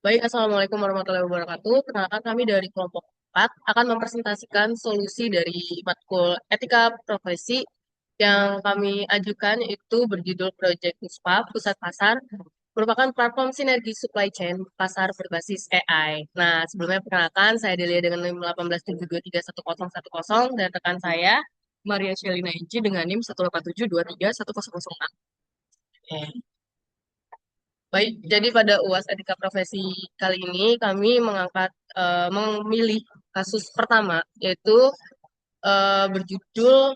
Baik, Assalamualaikum warahmatullahi wabarakatuh. Perkenalkan kami dari kelompok 4 akan mempresentasikan solusi dari matkul etika profesi yang kami ajukan itu berjudul Project Puspa, Pusat Pasar, merupakan platform sinergi supply chain pasar berbasis AI. Nah, sebelumnya perkenalkan, saya Delia dengan NIM 18723101 dan rekan saya, Maria Shelina Inci dengan NIM 187231006. Oke. Baik, jadi pada UAS Etika Profesi kali ini kami memilih kasus pertama yaitu berjudul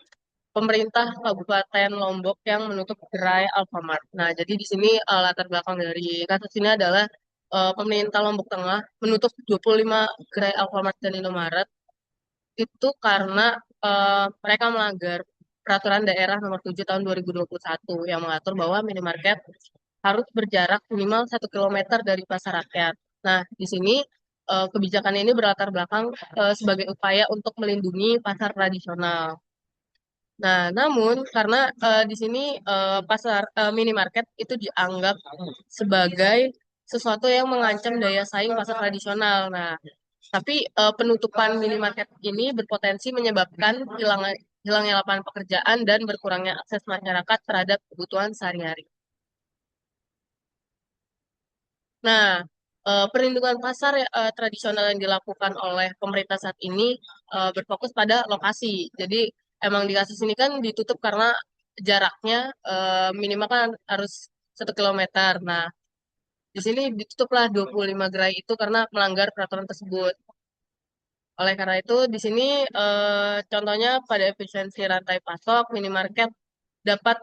Pemerintah Kabupaten Lombok yang menutup gerai Alfamart. Nah, jadi di sini latar belakang dari kasus ini adalah pemerintah Lombok Tengah menutup 25 gerai Alfamart dan Indomaret itu karena mereka melanggar peraturan daerah nomor 7 tahun 2021 yang mengatur bahwa minimarket harus berjarak minimal 1 kilometer dari pasar rakyat. Nah, di sini kebijakan ini berlatar belakang sebagai upaya untuk melindungi pasar tradisional. Nah, namun karena di sini minimarket itu dianggap sebagai sesuatu yang mengancam daya saing pasar tradisional. Nah, tapi penutupan minimarket ini berpotensi menyebabkan hilangnya lapangan pekerjaan dan berkurangnya akses masyarakat terhadap kebutuhan sehari-hari. Nah, perlindungan pasar tradisional yang dilakukan oleh pemerintah saat ini berfokus pada lokasi. Jadi, emang di kasus ini kan ditutup karena jaraknya minimal kan harus 1 kilometer. Nah, di sini ditutuplah 25 gerai itu karena melanggar peraturan tersebut. Oleh karena itu, di sini contohnya pada efisiensi rantai pasok, minimarket dapat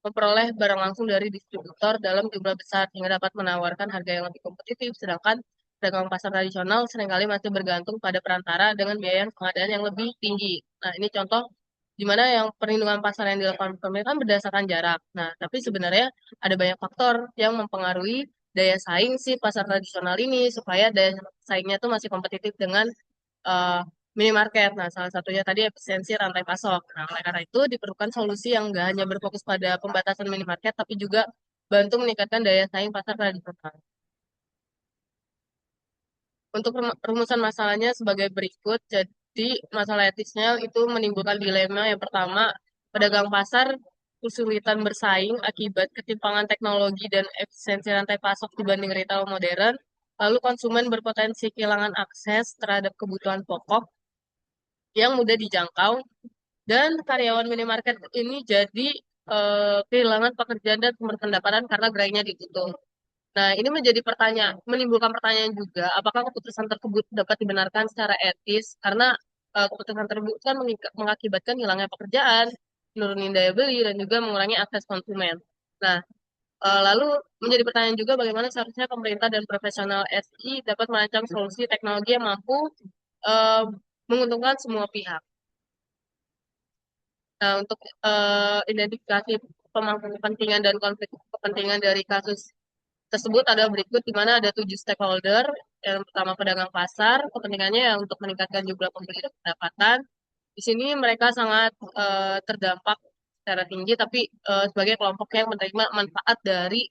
memperoleh barang langsung dari distributor dalam jumlah besar hingga dapat menawarkan harga yang lebih kompetitif, sedangkan pedagang pasar tradisional seringkali masih bergantung pada perantara dengan biaya pengadaan yang lebih tinggi. Nah, ini contoh di mana yang perlindungan pasar yang dilakukan pemerintah kan berdasarkan jarak. Nah, tapi sebenarnya ada banyak faktor yang mempengaruhi daya saing si pasar tradisional ini supaya daya saingnya tuh masih kompetitif dengan eh, minimarket. Nah, salah satunya tadi efisiensi rantai pasok. Nah, oleh karena itu diperlukan solusi yang nggak hanya berfokus pada pembatasan minimarket, tapi juga bantu meningkatkan daya saing pasar tradisional. Untuk rumusan masalahnya sebagai berikut. Jadi, masalah etisnya itu menimbulkan dilema. Yang pertama, pedagang pasar kesulitan bersaing akibat ketimpangan teknologi dan efisiensi rantai pasok dibanding retail modern. Lalu konsumen berpotensi kehilangan akses terhadap kebutuhan pokok yang mudah dijangkau dan karyawan minimarket ini jadi kehilangan pekerjaan dan sumber pendapatan karena gerainya ditutup. Nah, ini menimbulkan pertanyaan juga, apakah keputusan tersebut dapat dibenarkan secara etis? Karena keputusan tersebut kan mengakibatkan hilangnya pekerjaan, menurunin daya beli, dan juga mengurangi akses konsumen. Nah, lalu menjadi pertanyaan juga bagaimana seharusnya pemerintah dan profesional SI dapat merancang solusi teknologi yang mampu eh, menguntungkan semua pihak. Nah, untuk identifikasi pemangku kepentingan dan konflik kepentingan dari kasus tersebut ada berikut, di mana ada 7 stakeholder. Yang pertama pedagang pasar, kepentingannya yang untuk meningkatkan jumlah pembeli dan pendapatan. Di sini mereka sangat terdampak secara tinggi, tapi sebagai kelompok yang menerima manfaat dari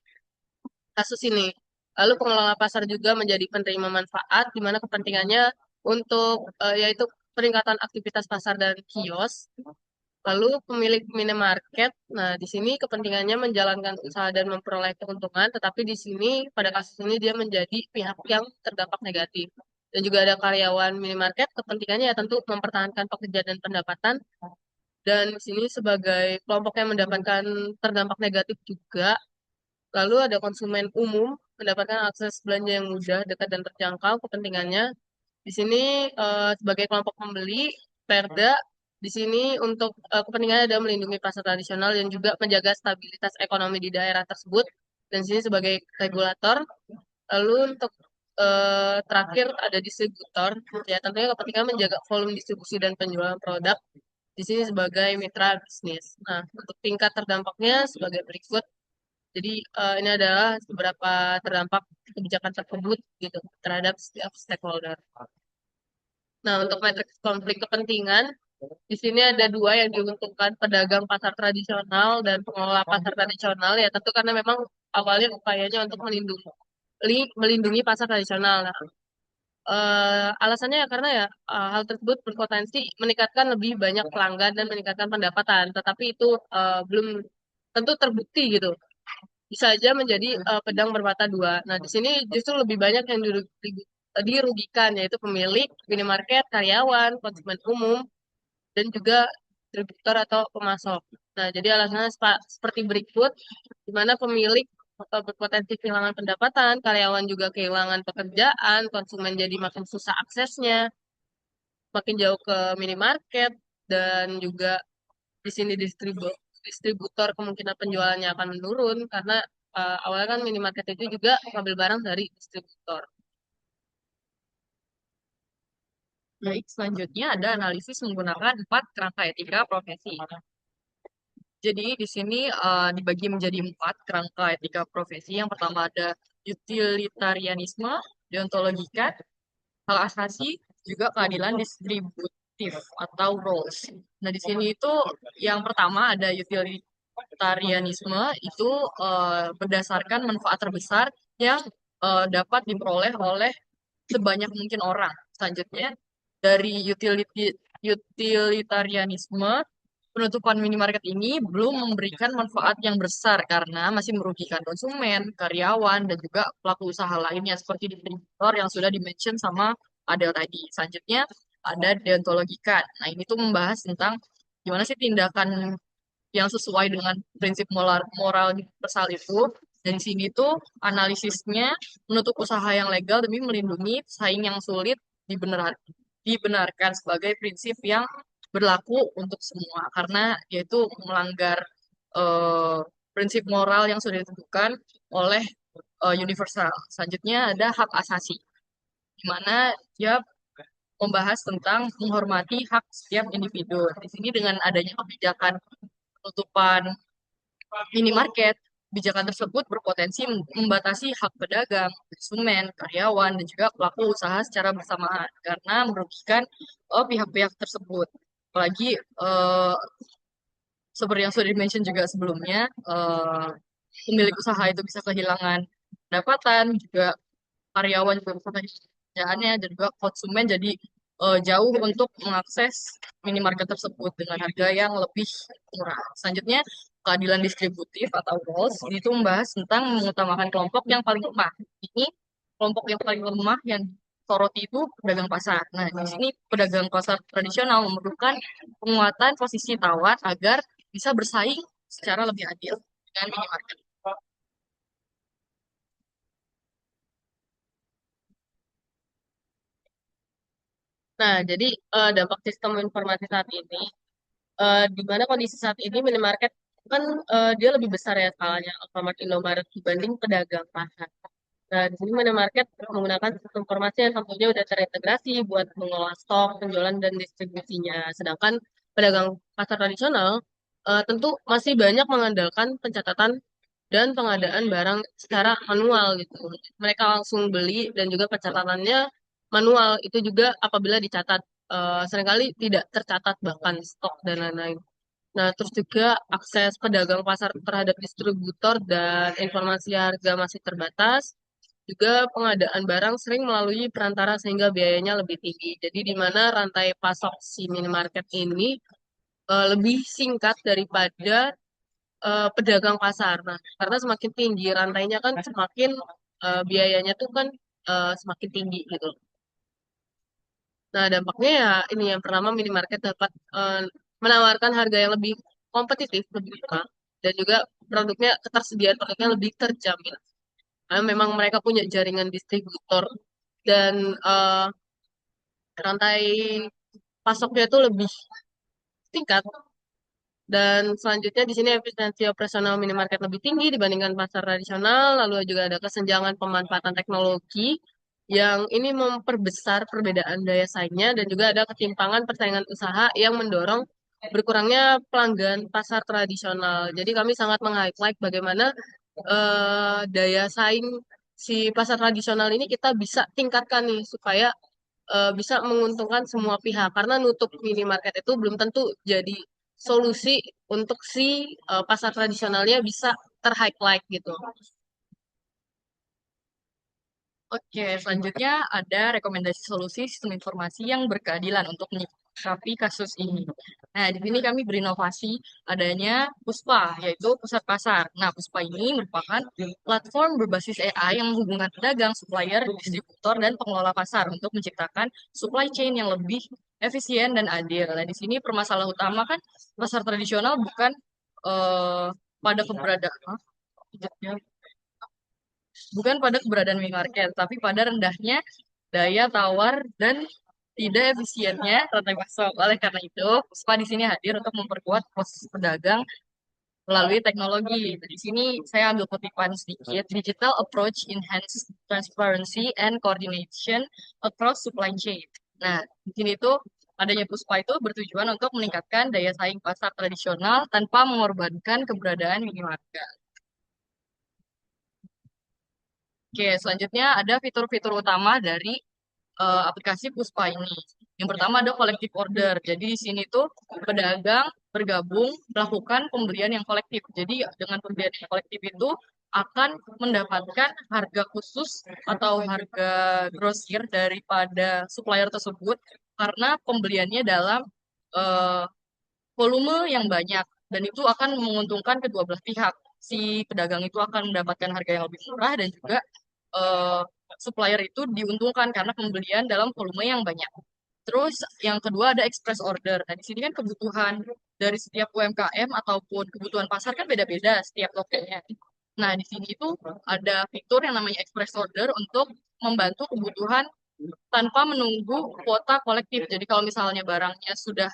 kasus ini. Lalu pengelola pasar juga menjadi penerima manfaat, di mana kepentingannya untuk yaitu peningkatan aktivitas pasar dan kios. Lalu pemilik minimarket, nah di sini kepentingannya menjalankan usaha dan memperoleh keuntungan, tetapi di sini pada kasus ini dia menjadi pihak yang terdampak negatif. Dan juga ada karyawan minimarket, kepentingannya ya tentu mempertahankan pekerjaan dan pendapatan. Dan di sini sebagai kelompok yang mendapatkan terdampak negatif juga. Lalu ada konsumen umum mendapatkan akses belanja yang mudah, dekat dan terjangkau. Kepentingannya di sini sebagai kelompok pembeli, Perda di sini untuk kepentingannya adalah melindungi pasar tradisional dan juga menjaga stabilitas ekonomi di daerah tersebut. Dan di sini sebagai regulator. Lalu untuk terakhir ada distributor, ya tentunya kepentingan menjaga volume distribusi dan penjualan produk. Di sini sebagai mitra bisnis. Nah, untuk tingkat terdampaknya sebagai berikut. Jadi ini adalah beberapa terdampak kebijakan tersebut gitu terhadap setiap stakeholder. Nah, untuk matriks konflik kepentingan, di sini ada dua yang diuntungkan pedagang pasar tradisional dan pengelola pasar tradisional ya tentu karena memang awalnya upayanya untuk melindungi. melindungi pasar tradisional. Nah, alasannya ya karena ya hal tersebut berpotensi meningkatkan lebih banyak pelanggan dan meningkatkan pendapatan, tetapi itu belum tentu terbukti gitu. Bisa aja menjadi pedang bermata dua. Nah, di sini justru lebih banyak yang dirugikan, yaitu pemilik, minimarket, karyawan, konsumen umum, dan juga distributor atau pemasok. Nah, jadi alasannya seperti berikut, di mana pemilik berpotensi kehilangan pendapatan, karyawan juga kehilangan pekerjaan, konsumen jadi makin susah aksesnya, makin jauh ke minimarket, dan juga di sini distributor kemungkinan penjualannya akan menurun karena awalnya kan minimarket itu juga ngambil barang dari distributor. Baik, selanjutnya ada analisis menggunakan 4 kerangka etika profesi. Jadi di sini dibagi menjadi 4 kerangka etika profesi. Yang pertama ada utilitarianisme, deontologika, hak asasi, juga keadilan distributif atau roles. Nah, di sini itu yang pertama ada utilitarianisme itu berdasarkan manfaat terbesar yang dapat diperoleh oleh sebanyak mungkin orang. Selanjutnya, dari utilitarianisme, penutupan minimarket ini belum memberikan manfaat yang besar karena masih merugikan konsumen, karyawan, dan juga pelaku usaha lainnya seperti distributor yang sudah dimention sama Adel tadi. Selanjutnya, ada deontologika. Nah, ini tuh membahas tentang gimana sih tindakan yang sesuai dengan prinsip moral universal itu. Dan di sini tuh analisisnya menutup usaha yang legal demi melindungi pesaing yang sulit dibenarkan sebagai prinsip yang berlaku untuk semua karena yaitu melanggar eh, prinsip moral yang sudah ditentukan oleh universal. Selanjutnya ada hak asasi, di mana dia membahas tentang menghormati hak setiap individu. Di sini dengan adanya kebijakan penutupan minimarket, kebijakan tersebut berpotensi membatasi hak pedagang, konsumen, karyawan, dan juga pelaku usaha secara bersamaan karena merugikan pihak-pihak tersebut. Apalagi seperti yang sudah dimention juga sebelumnya, pemilik usaha itu bisa kehilangan pendapatan, juga karyawan juga bisa kehilangan pekerjaannya, dan juga konsumen jadi jauh untuk mengakses minimarket tersebut dengan harga yang lebih murah. Selanjutnya, keadilan distributif atau ROLS, ini tuh membahas tentang mengutamakan kelompok yang paling lemah. Ini kelompok yang paling lemah yang soroti itu pedagang pasar. Nah, di sini pedagang pasar tradisional memerlukan penguatan posisi tawar agar bisa bersaing secara lebih adil dengan minimarket. Nah, jadi dampak sistem informasi saat ini, di mana kondisi saat ini minimarket kan dia lebih besar ya skalanya Alfamart Indomaret dibanding pedagang pasar. Nah, di sini minimarket menggunakan sistem informasi yang tentunya udah terintegrasi buat mengelola stok, penjualan, dan distribusinya. Sedangkan pedagang pasar tradisional tentu masih banyak mengandalkan pencatatan dan pengadaan barang secara manual gitu. Mereka langsung beli dan juga pencatatannya manual. Itu juga apabila dicatat seringkali tidak tercatat bahkan stok dan lain-lain. Nah, terus juga akses pedagang pasar terhadap distributor dan informasi harga masih terbatas. Juga pengadaan barang sering melalui perantara sehingga biayanya lebih tinggi. Jadi di mana rantai pasok si minimarket ini lebih singkat daripada pedagang pasar. Nah, karena semakin tinggi rantainya kan semakin biayanya tuh kan semakin tinggi gitu. Nah, dampaknya ya ini yang pertama minimarket dapat menawarkan harga yang lebih kompetitif, lebih murah, dan juga ketersediaan produknya lebih terjamin. Karena memang mereka punya jaringan distributor dan rantai pasoknya itu lebih tingkat. Dan selanjutnya di sini efisiensi operasional minimarket lebih tinggi dibandingkan pasar tradisional. Lalu juga ada kesenjangan pemanfaatan teknologi yang ini memperbesar perbedaan daya saingnya dan juga ada ketimpangan persaingan usaha yang mendorong berkurangnya pelanggan pasar tradisional. Jadi kami sangat meng-highlight bagaimana daya saing si pasar tradisional ini kita bisa tingkatkan nih supaya bisa menguntungkan semua pihak karena nutup minimarket itu belum tentu jadi solusi untuk si pasar tradisionalnya bisa terhighlight gitu. Oke, selanjutnya ada rekomendasi solusi sistem informasi yang berkeadilan untuk menyikapi kasus ini. Nah, di sini kami berinovasi adanya PUSPA, yaitu Pusat Pasar. Nah, PUSPA ini merupakan platform berbasis AI yang menghubungkan pedagang, supplier, distributor, dan pengelola pasar untuk menciptakan supply chain yang lebih efisien dan adil. Nah, di sini permasalahan utama kan pasar tradisional bukan eh, pada keberadaan, pada keberadaan minimarket, tapi pada rendahnya daya tawar dan tidak efisiennya rantai pasok. Oleh karena itu, Puspa di sini hadir untuk memperkuat posisi pedagang melalui teknologi. Di sini saya ambil kutipan sedikit. Digital approach enhance transparency and coordination across supply chain. Nah, di sini tuh adanya Puspa itu bertujuan untuk meningkatkan daya saing pasar tradisional tanpa mengorbankan keberadaan minimarket. Oke, selanjutnya ada fitur-fitur utama dari aplikasi Puspa ini. Yang pertama ada collective order. Jadi di sini tuh pedagang bergabung melakukan pembelian yang kolektif. Jadi dengan pembelian yang kolektif itu akan mendapatkan harga khusus atau harga grosir daripada supplier tersebut karena pembeliannya dalam eh, volume yang banyak dan itu akan menguntungkan kedua belah pihak. Si pedagang itu akan mendapatkan harga yang lebih murah dan juga eh, supplier itu diuntungkan karena pembelian dalam volume yang banyak. Terus yang kedua ada express order. Nah, di sini kan kebutuhan dari setiap UMKM ataupun kebutuhan pasar kan beda-beda setiap tokonya. Nah, di sini itu ada fitur yang namanya express order untuk membantu kebutuhan tanpa menunggu kuota kolektif. Jadi kalau misalnya barangnya sudah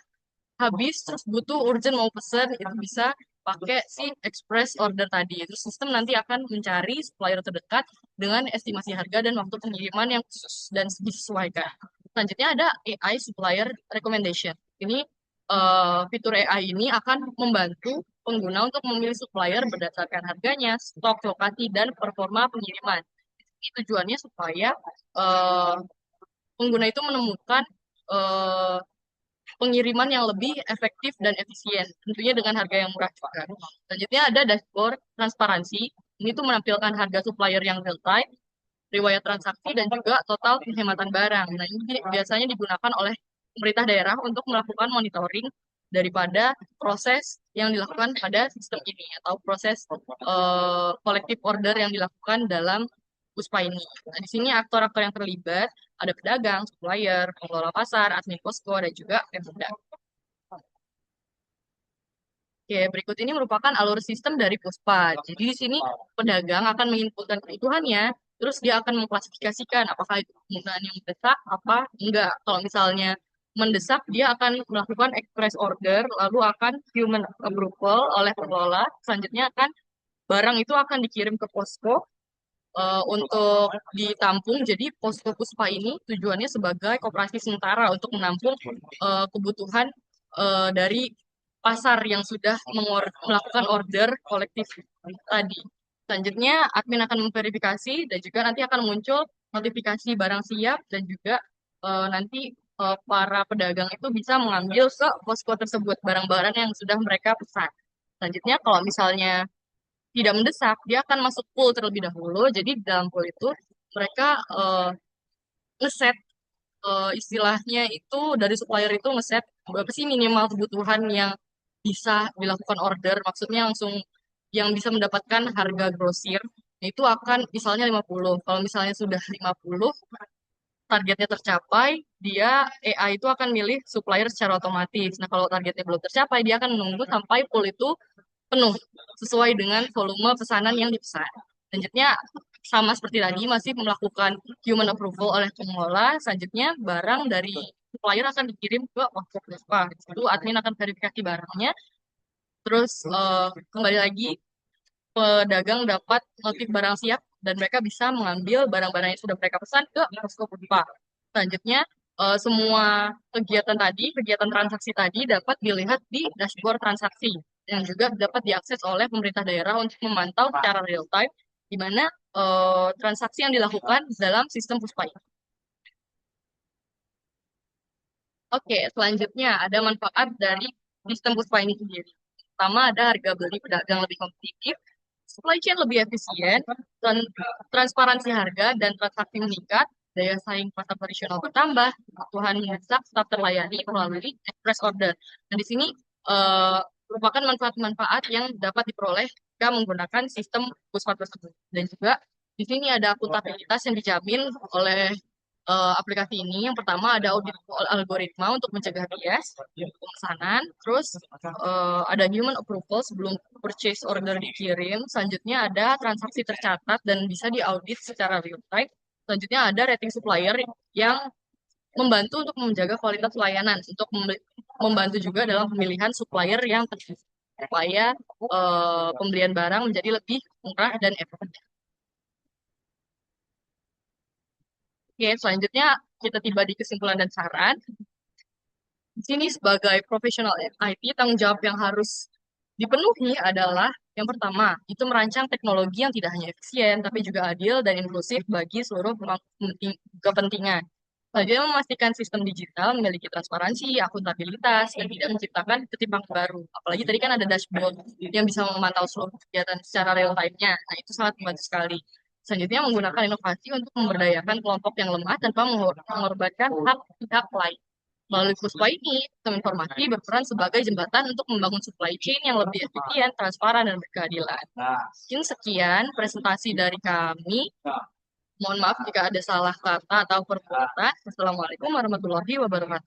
habis terus butuh urgent mau pesen itu bisa pakai si express order tadi. Itu sistem nanti akan mencari supplier terdekat dengan estimasi harga dan waktu pengiriman yang khusus dan disesuaikan. Selanjutnya ada AI supplier recommendation. Ini fitur AI ini akan membantu pengguna untuk memilih supplier berdasarkan harganya, stok, lokasi, dan performa pengiriman. Ini tujuannya supaya eh, pengguna itu menemukan eh, pengiriman yang lebih efektif dan efisien, tentunya dengan harga yang murah juga. Selanjutnya ada dashboard transparansi. Ini tuh menampilkan harga supplier yang real time, riwayat transaksi, dan juga total penghematan barang. Nah, ini biasanya digunakan oleh pemerintah daerah untuk melakukan monitoring daripada proses yang dilakukan pada sistem ini atau proses collective order yang dilakukan dalam Puspa ini. Nah, di sini aktor-aktor yang terlibat ada pedagang, supplier, pengelola pasar, admin posko, dan juga Pemda. Oke, berikut ini merupakan alur sistem dari Puspa. Jadi di sini pedagang akan menginputkan kebutuhannya, terus dia akan mengklasifikasikan apakah itu kebutuhan yang mendesak, apa enggak. Kalau misalnya mendesak, dia akan melakukan express order, lalu akan human approval oleh pengelola. Selanjutnya akan barang itu akan dikirim ke posko untuk ditampung. Jadi posko Puspa ini tujuannya sebagai koperasi sementara untuk menampung kebutuhan dari pasar yang sudah melakukan order kolektif tadi. Selanjutnya, admin akan memverifikasi dan juga nanti akan muncul notifikasi barang siap dan juga nanti para pedagang itu bisa mengambil ke posko tersebut barang-barang yang sudah mereka pesan. Selanjutnya, kalau misalnya tidak mendesak, dia akan masuk pool terlebih dahulu. Jadi di dalam pool itu mereka ngeset istilahnya itu dari supplier itu ngeset berapa sih minimal kebutuhan yang bisa dilakukan order. Maksudnya langsung yang bisa mendapatkan harga grosir itu akan misalnya 50. Kalau misalnya sudah 50 targetnya tercapai, dia AI itu akan milih supplier secara otomatis. Nah, kalau targetnya belum tercapai, dia akan menunggu sampai pool itu penuh sesuai dengan volume pesanan yang dipesan. Selanjutnya sama seperti tadi masih melakukan human approval oleh pengelola. Selanjutnya barang dari supplier akan dikirim ke workshop Vespa. Itu admin akan verifikasi barangnya. Terus kembali lagi pedagang dapat notif barang siap dan mereka bisa mengambil barang-barang yang sudah mereka pesan ke posko Vespa. Selanjutnya semua kegiatan tadi, kegiatan transaksi tadi dapat dilihat di dashboard transaksi yang juga dapat diakses oleh pemerintah daerah untuk memantau secara real time di mana transaksi yang dilakukan dalam sistem Puspa ini. Oke, selanjutnya ada manfaat dari sistem Puspa ini sendiri. Pertama ada harga beli pedagang lebih kompetitif. supply chain lebih efisien, transparansi harga dan transaksi meningkat, daya saing pasar tradisional bertambah, kebutuhan mendesak tetap terlayani melalui express order. Dan di sini merupakan manfaat-manfaat yang dapat diperoleh jika menggunakan sistem pusat tersebut. Dan juga di sini ada akuntabilitas yang dijamin oleh aplikasi ini. Yang pertama ada audit algoritma untuk mencegah bias pemesanan. Terus ada human approval sebelum purchase order dikirim. Selanjutnya ada transaksi tercatat dan bisa diaudit secara real time. Selanjutnya ada rating supplier yang membantu untuk menjaga kualitas pelayanan, untuk membantu juga dalam pemilihan supplier yang tepat supaya pembelian barang menjadi lebih murah dan efektif. Oke, selanjutnya kita tiba di kesimpulan dan saran. Di sini sebagai profesional IT, tanggung jawab yang harus dipenuhi adalah yang pertama, itu merancang teknologi yang tidak hanya efisien, tapi juga adil dan inklusif bagi seluruh kepentingan. Selanjutnya, memastikan sistem digital memiliki transparansi, akuntabilitas, dan tidak menciptakan ketimpangan baru. Apalagi tadi kan ada dashboard yang bisa memantau seluruh kegiatan secara real time-nya. Nah, itu sangat membantu sekali. Selanjutnya, menggunakan inovasi untuk memberdayakan kelompok yang lemah tanpa mengorbankan hak pihak lain. Melalui Puspa ini, sistem informasi berperan sebagai jembatan untuk membangun supply chain yang lebih efisien, transparan, dan berkeadilan. Mungkin sekian presentasi dari kami. Mohon maaf jika ada salah kata atau perbuatan. Wassalamualaikum warahmatullahi wabarakatuh.